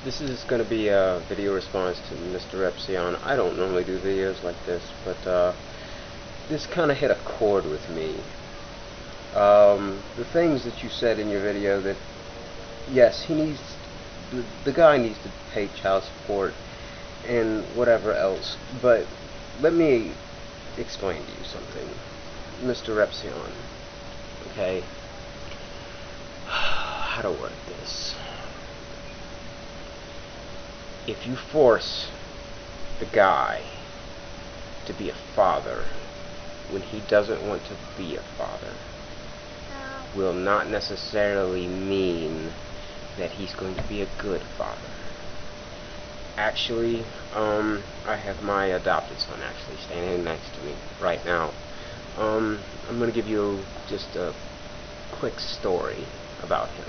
This is going to be a video response to Mr.Repzion. I don't normally do videos like this, but this kind of hit a chord with me. The things that you said in your video that, yes, the guy needs to pay child support and whatever else, but let me explain to you something. Mr.Repzion, okay? How to word this? If you force the guy to be a father when he doesn't want to be a father, will not necessarily mean that he's going to be a good father. Actually, I have my adopted son actually standing next to me right now. I'm going to give you just a quick story about him.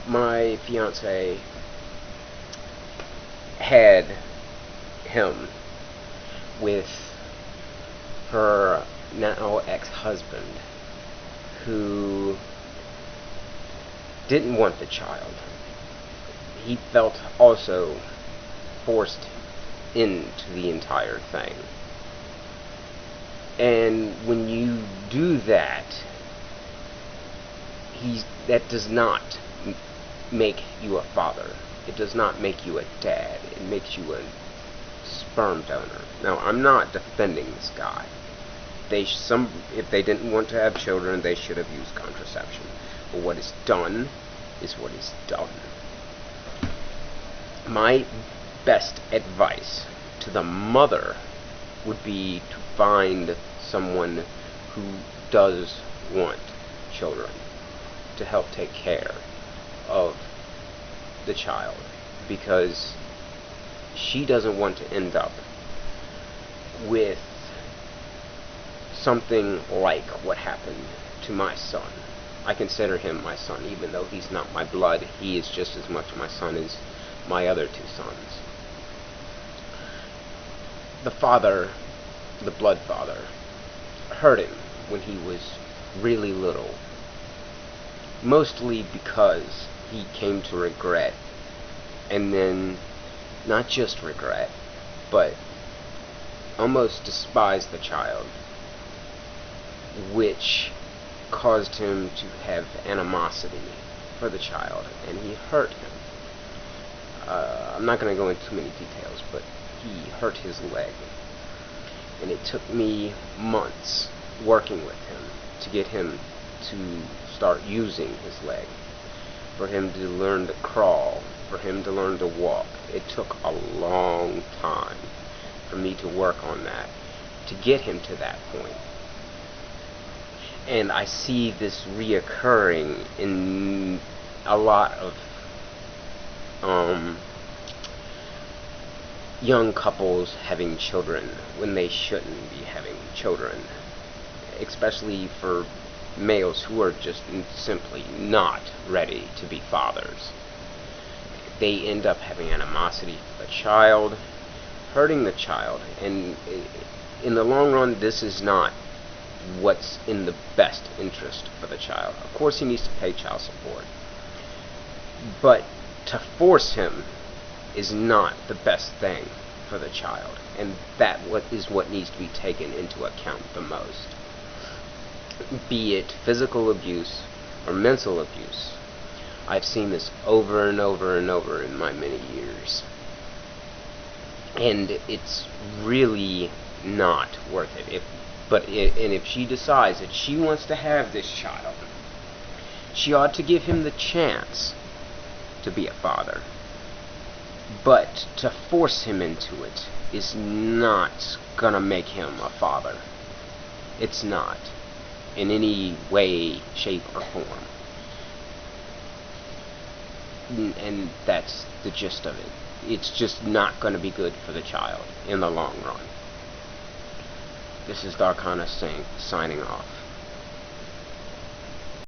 My fiance had him with her now ex-husband, who didn't want the child. He felt also forced into the entire thing. And when you do that, that does not make you a father. It does not make you a dad. It makes you a sperm donor. Now, I'm not defending this guy. If they didn't want to have children, they should have used contraception. But what is done is what is done. My best advice to the mother would be to find someone who does want children to help take care of the child, because she doesn't want to end up with something like what happened to my son. I consider him my son, even though he's not my blood. He is just as much my son as my other two sons. The father, the blood father, hurt him when he was really little, mostly because he came to regret, and then not just regret, but almost despise the child, which caused him to have animosity for the child, and he hurt him. I'm not going to go into too many details, but he hurt his leg, and it took me months working with him to get him to start using his leg, for him to learn to crawl, for him to learn to walk. It took a long time for me to work on that, to get him to that point. And I see this reoccurring in a lot of young couples having children when they shouldn't be having children, especially for males who are just simply not ready to be fathers. They end up having animosity for the child, hurting the child, and in the long run, this is not what's in the best interest for the child. Of course, he needs to pay child support, but to force him is not the best thing for the child, and that is what needs to be taken into account the most. Be it physical abuse or mental abuse. I've seen this over and over and over in my many years, and it's really not worth it. If she decides that she wants to have this child, she ought to give him the chance to be a father. But to force him into it is not gonna make him a father. It's not, in any way, shape, or form. And that's the gist of it. It's just not gonna be good for the child in the long run. This is Darkana signing off.